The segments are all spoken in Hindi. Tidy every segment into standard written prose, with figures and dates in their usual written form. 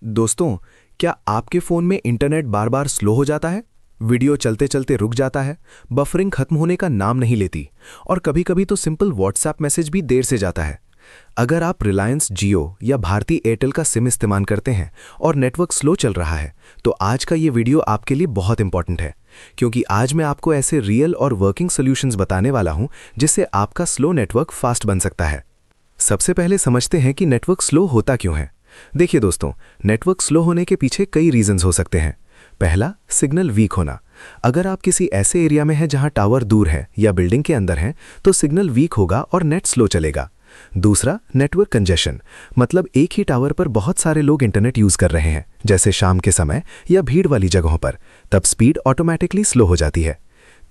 दोस्तों, क्या आपके फ़ोन में इंटरनेट बार बार स्लो हो जाता है? वीडियो चलते चलते रुक जाता है, बफरिंग खत्म होने का नाम नहीं लेती और कभी-कभी तो सिंपल व्हाट्सएप मैसेज भी देर से जाता है। अगर आप रिलायंस जियो या भारती एयरटेल का सिम इस्तेमाल करते हैं और नेटवर्क स्लो चल रहा है, तो आज का ये वीडियो आपके लिए बहुत इंपॉर्टेंट है, क्योंकि आज मैं आपको ऐसे रियल और वर्किंग सॉल्यूशंस बताने वाला हूं जिससे आपका स्लो नेटवर्क फास्ट बन सकता है। सबसे पहले समझते हैं कि नेटवर्क स्लो होता क्यों है। देखिए दोस्तों, नेटवर्क स्लो होने के पीछे कई रीजंस हो सकते हैं। पहला, सिग्नल वीक होना। अगर आप किसी ऐसे एरिया में हैं जहां टावर दूर है या बिल्डिंग के अंदर हैं, तो सिग्नल वीक होगा और नेट स्लो चलेगा। दूसरा, नेटवर्क कंजेशन, मतलब एक ही टावर पर बहुत सारे लोग इंटरनेट यूज कर रहे हैं, जैसे शाम के समय या भीड़ वाली जगहों पर, तब स्पीड ऑटोमेटिकली स्लो हो जाती है।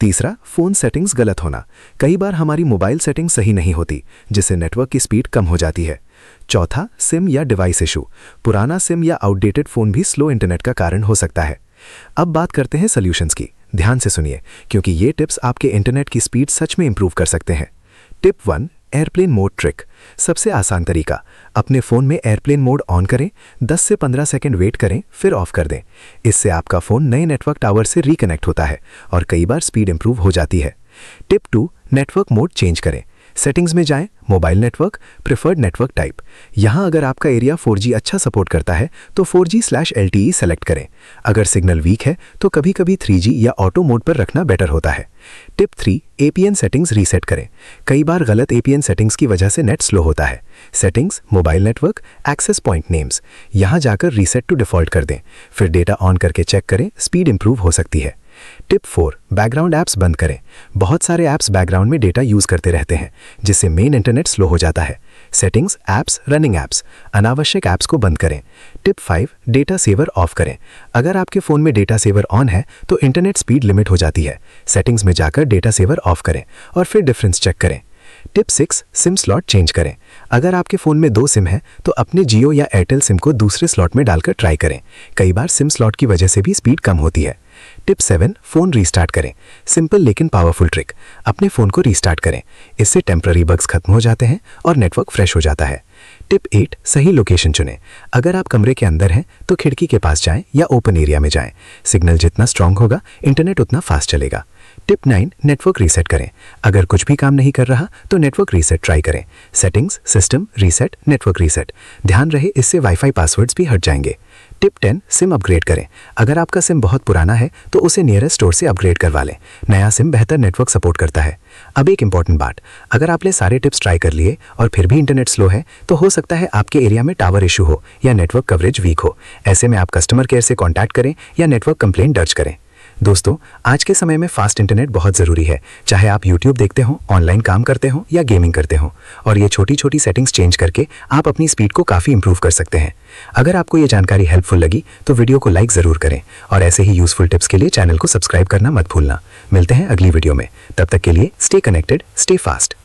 तीसरा, फोन सेटिंग्स गलत होना। कई बार हमारी मोबाइल सेटिंग सही नहीं होती, जिससे नेटवर्क की स्पीड कम हो जाती है। चौथा, सिम या डिवाइस इशू। पुराना सिम या आउटडेटेड फोन भी स्लो इंटरनेट का कारण हो सकता है। अब बात करते हैं सॉल्यूशंस की। ध्यान से सुनिए, क्योंकि ये टिप्स आपके इंटरनेट की स्पीड सच में इंप्रूव कर सकते हैं। Tip 1, airplane mode trick. सबसे आसान तरीका, अपने फ़ोन में एयरप्लेन मोड ऑन करें, 10 से 15 सेकंड वेट करें, फिर ऑफ कर दें। इससे आपका फ़ोन नए नेटवर्क टावर से रिकनेक्ट होता है और कई बार स्पीड इंप्रूव हो जाती है। टिप 2, नेटवर्क मोड चेंज करें। सेटिंग्स में जाएं, mobile network, preferred network type. यहाँ अगर आपका एरिया 4G अच्छा सपोर्ट करता है तो 4G/LTE सेलेक्ट करें। अगर सिग्नल वीक है तो कभी कभी 3G या ऑटो मोड पर रखना बेटर होता है। टिप 3, APN सेटिंग्स रीसेट करें। कई बार गलत APN सेटिंग्स की वजह से नेट स्लो होता है। Settings, mobile network, access point names, यहाँ जाकर रीसेट टू डिफ़ॉल्ट कर दें, फिर डेटा ऑन करके चेक करें, स्पीड इंप्रूव हो सकती है। टिप 4, बैकग्राउंड ऐप्स बंद करें। बहुत सारे ऐप्स बैकग्राउंड में डेटा यूज करते रहते हैं, जिससे मेन इंटरनेट स्लो हो जाता है। सेटिंग्स, ऐप्स, रनिंग ऐप्स, अनावश्यक ऐप्स को बंद करें। टिप 5, डेटा सेवर ऑफ करें। अगर आपके फ़ोन में डेटा सेवर ऑन है तो इंटरनेट स्पीड लिमिट हो जाती है। सेटिंग्स में जाकर डेटा सेवर ऑफ करें और फिर डिफरेंस चेक करें। टिप 6, सिम स्लॉट चेंज करें। अगर आपके फ़ोन में 2 सिम हैं तो अपने जियो या एयरटेल सिम को दूसरे स्लॉट में डालकर ट्राई करें। कई बार सिम स्लॉट की वजह से भी स्पीड कम होती है। टिप 7, फ़ोन रीस्टार्ट करें। सिंपल लेकिन पावरफुल ट्रिक, अपने फ़ोन को रीस्टार्ट करें। इससे टेम्पररी बग्स खत्म हो जाते हैं और नेटवर्क फ्रेश हो जाता है। टिप 8, सही लोकेशन चुनें। अगर आप कमरे के अंदर हैं तो खिड़की के पास जाएं या ओपन एरिया में जाएं। सिग्नल जितना स्ट्रांग होगा, इंटरनेट उतना फास्ट चलेगा। टिप 9, नेटवर्क रीसेट करें। अगर कुछ भी काम नहीं कर रहा तो नेटवर्क रीसेट ट्राई करें। Settings, system, reset, network reset. ध्यान रहे, इससे वाईफाई पासवर्ड्स भी हट जाएंगे। टिप 10, सिम अपग्रेड करें। अगर आपका सिम बहुत पुराना है तो उसे नियरेस्ट स्टोर से अपग्रेड करवा लें। नया सिम बेहतर नेटवर्क सपोर्ट करता है। अब एक इंपॉर्टेंट बात, अगर आपने सारे टिप्स ट्राई कर लिए और फिर भी इंटरनेट स्लो है तो हो सकता है आपके एरिया में टावर इशू हो या नेटवर्क कवरेज वीक हो। ऐसे में आप कस्टमर केयर से कॉन्टैक्ट करें या नेटवर्क कंप्लेंट दर्ज करें। दोस्तों, आज के समय में फास्ट इंटरनेट बहुत ज़रूरी है, चाहे आप YouTube देखते हो, ऑनलाइन काम करते हो या गेमिंग करते हो। और ये छोटी छोटी सेटिंग्स चेंज करके आप अपनी स्पीड को काफ़ी इंप्रूव कर सकते हैं। अगर आपको ये जानकारी हेल्पफुल लगी तो वीडियो को लाइक ज़रूर करें और ऐसे ही यूजफुल टिप्स के लिए चैनल को सब्सक्राइब करना मत भूलना। मिलते हैं अगली वीडियो में, तब तक के लिए स्टे कनेक्टेड, स्टे फास्ट।